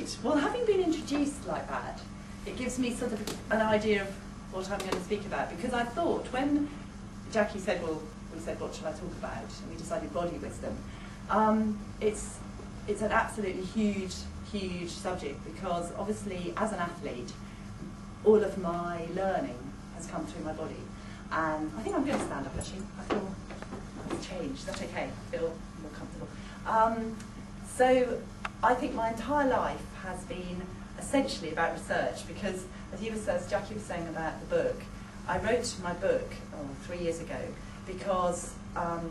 Right, well, having been introduced like that, it gives me sort of an idea of what I'm going to speak about, because I thought when Jackie said, well, we said, what shall I talk about? And we decided body wisdom. It's an absolutely huge, huge subject, because obviously as an athlete, all of my learning has come through my body. And I think I'm going to stand up actually. I feel it's changed. That's okay. I feel more comfortable. So I think my entire life has been essentially about research, because as Jackie was saying about the book, I wrote my book 3 years ago because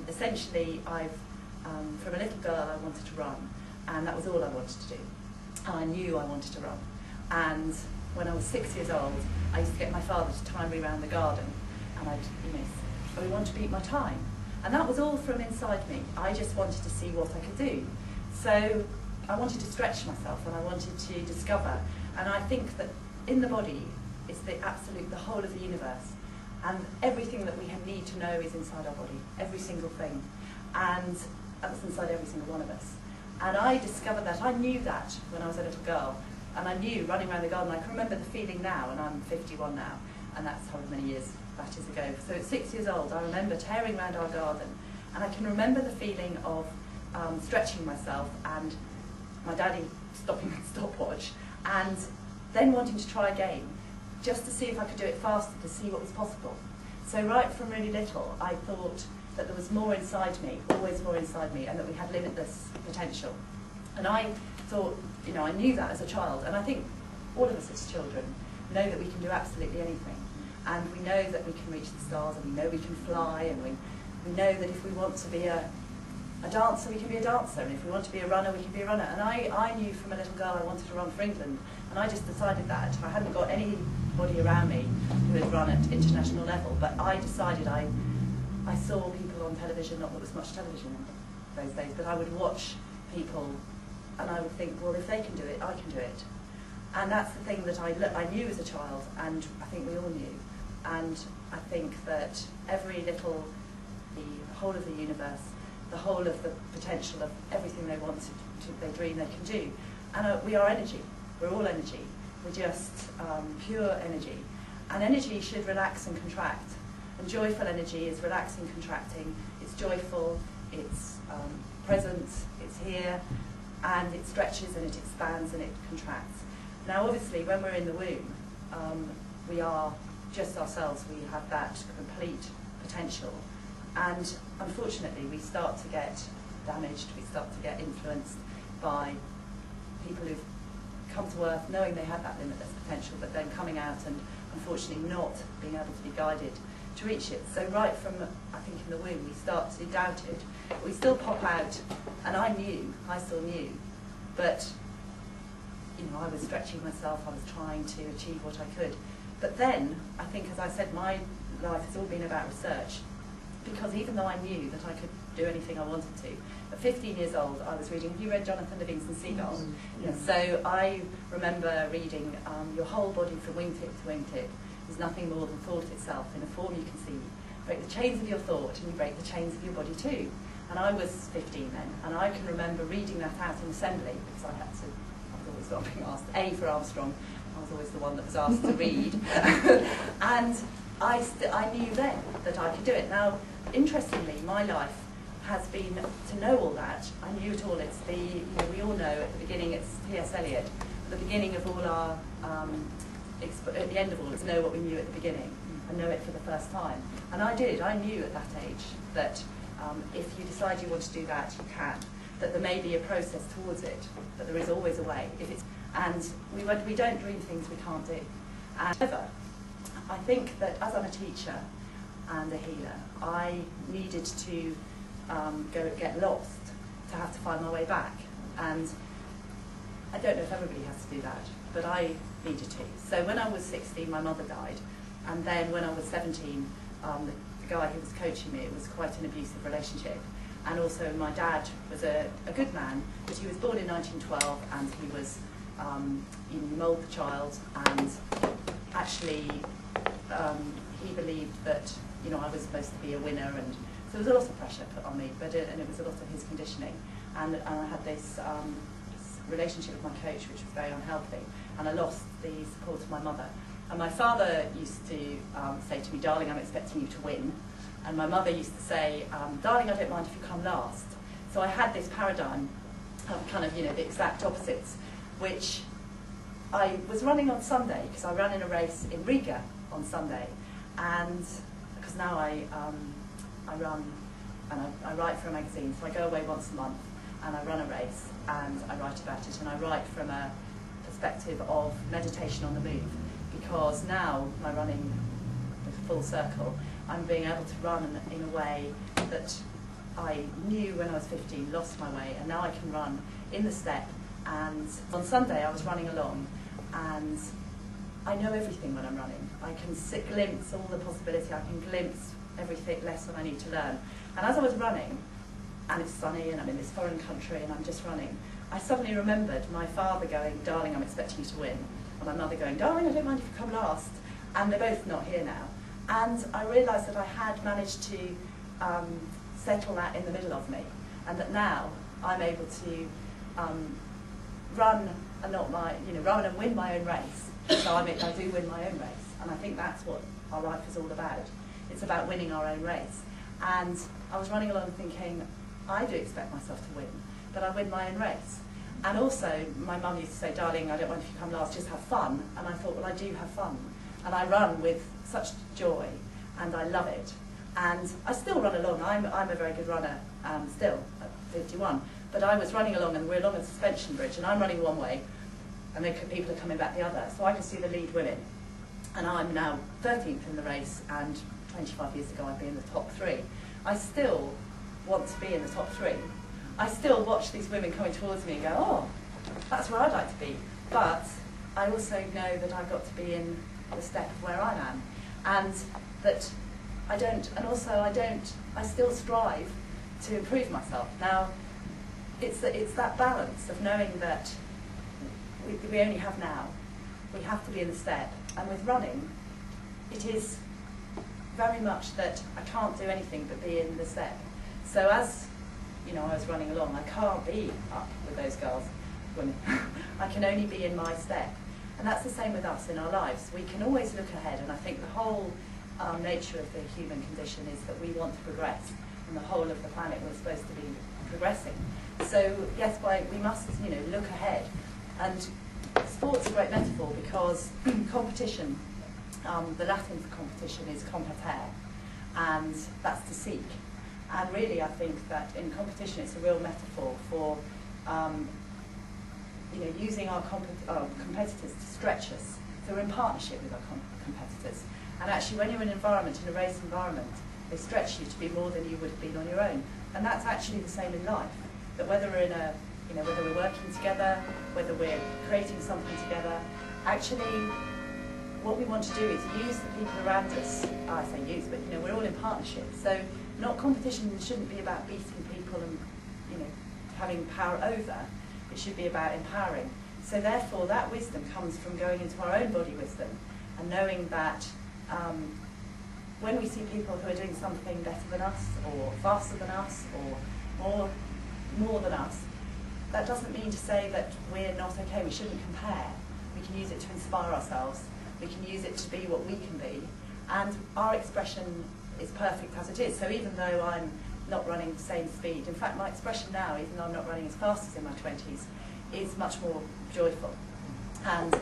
essentially from a little girl I wanted to run, and that was all I wanted to do. And I knew I wanted to run. And when I was 6 years old, I used to get my father to time me around the garden, and I'd, I want to beat my time. And that was all from inside me. I just wanted to see what I could do. So I wanted to stretch myself, and I wanted to discover. And I think that in the body is the whole of the universe. And everything that we need to know is inside our body, every single thing. And that's inside every single one of us. And I discovered that, I knew that when I was a little girl. And I knew running around the garden, I can remember the feeling now, and I'm 51 now, and that's however many years that is ago. So at 6 years old, I remember tearing around our garden, and I can remember the feeling of stretching myself, and my daddy stopping the stopwatch, and then wanting to try again, just to see if I could do it faster, to see what was possible. So right from really little, I thought that there was more inside me, always more inside me, and that we had limitless potential. And I thought, I knew that as a child, and I think all of us as children know that we can do absolutely anything. And we know that we can reach the stars, and we know we can fly, and we know that if we want to be a dancer, we can be a dancer, and if we want to be a runner, we can be a runner. And I knew from a little girl I wanted to run for England, and I just decided that. I hadn't got anybody around me who had run at international level, but I decided I saw people on television, not that there was much television in those days, but I would watch people, and I would think, well, if they can do it, I can do it. And that's the thing that I knew as a child, and I think we all knew. And I think that the whole of the universe, the whole of the potential of everything they want they dream they can do. And we are energy. We're all energy. We're just pure energy. And energy should relax and contract. And joyful energy is relaxing, contracting. It's joyful, it's present, it's here, and it stretches and it expands and it contracts. Now obviously when we're in the womb, we are just ourselves. We have that complete potential. And unfortunately, we start to get damaged, we start to get influenced by people who've come to Earth knowing they had that limitless potential, but then coming out and unfortunately not being able to be guided to reach it. So right from, I think, in the womb, we start to doubt it. We still pop out, and I still knew, but I was stretching myself, I was trying to achieve what I could. But then, I think, as I said, my life has all been about research, because even though I knew that I could do anything I wanted to, at 15 years old I was reading, have you read Jonathan Livingston's Seagull? Yes. So I remember reading, your whole body from wingtip to wingtip is nothing more than thought itself in a form you can see. Break the chains of your thought and you break the chains of your body too. And I was 15 then, and I can remember reading that out in assembly, because I was always the one being asked, A for Armstrong, I was always the one that was asked to read. And I knew then that I could do it. Now, interestingly, my life has been to know all that. I knew it all. It's we all know at the beginning, it's T.S. Eliot, at the beginning of all our, at the end of all, it's know what we knew at the beginning, and know it for the first time. And I did. I knew at that age that if you decide you want to do that, you can. That there may be a process towards it, but there is always a way. And we don't dream things we can't do. And however, I think that as I'm a teacher and a healer, I needed to get lost to have to find my way back. And I don't know if everybody has to do that, but I needed to. So when I was 16, my mother died. And then when I was 17, the guy who was coaching me, it was quite an abusive relationship. And also my dad was a good man, but he was born in 1912, and he was, he mauled the child, and actually he believed that I was supposed to be a winner, and so there was a lot of pressure put on me, and it was a lot of his conditioning. And I had this relationship with my coach, which was very unhealthy, and I lost the support of my mother. And my father used to say to me, "Darling, I'm expecting you to win." And my mother used to say, "Darling, I don't mind if you come last." So I had this paradigm of kind of, the exact opposites, which I was running on Sunday, because I ran in a race in Riga on Sunday, and because now I run and I write for a magazine, so I go away once a month and I run a race and I write about it, and I write from a perspective of meditation on the move, because now my running is full circle. I'm being able to run in a way that I knew when I was 15, lost my way, and now I can run in the step. And on Sunday I was running along, and I know everything when I'm running. I can glimpse all the possibility, I can glimpse everything lesson I need to learn. And as I was running, and it's sunny and I'm in this foreign country and I'm just running, I suddenly remembered my father going, "Darling, I'm expecting you to win," and my mother going, "Darling, I don't mind if you come last," and they're both not here now. And I realised that I had managed to settle that in the middle of me, and that now I'm able to run and run and win my own race. So I do win my own race, and I think that's what our life is all about. It's about winning our own race. And I was running along thinking, I do expect myself to win, but I win my own race. And also, my mum used to say, "Darling, I don't mind if you come last, just have fun." And I thought, well, I do have fun. And I run with such joy, and I love it. And I still run along. I'm a very good runner still, at 51. But I was running along, and we're along a suspension bridge, and I'm running one way, and then people are coming back the other. So I can see the lead women. And I'm now 13th in the race, and 25 years ago I'd be in the top 3. I still want to be in the top 3. I still watch these women coming towards me and go, "Oh, that's where I'd like to be." But I also know that I've got to be in the step of where I am, and that I still strive to improve myself. Now, it's that balance of knowing that we only have now. We have to be in the step, and with running, it is very much that I can't do anything but be in the step. So as I was running along, I can't be up with those girls, women. I can only be in my step. And that's the same with us in our lives. We can always look ahead, and I think the whole nature of the human condition is that we want to progress, and the whole of the planet we're supposed to be progressing. So yes, we must look ahead. And sport's a great metaphor, because competition, the Latin for competition is competere, and that's to seek. And really, I think that in competition, it's a real metaphor for using our competitors to stretch us. So we're in partnership with our competitors. And actually, when you're in an environment, in a race environment, they stretch you to be more than you would have been on your own. And that's actually the same in life. That whether we're whether we're working together, whether we're creating something together, actually, what we want to do is use the people around us. I say use, but we're all in partnership. So, competition shouldn't be about beating people and having power over. It should be about empowering. So therefore, that wisdom comes from going into our own body wisdom and knowing that when we see people who are doing something better than us, or faster than us, or more than us, that doesn't mean to say that we're not okay. We shouldn't compare. We can use it to inspire ourselves. We can use it to be what we can be. And our expression is perfect as it is. So even though I'm not running the same speed, in fact my expression now, even though I'm not running as fast as in my 20s, is much more joyful. And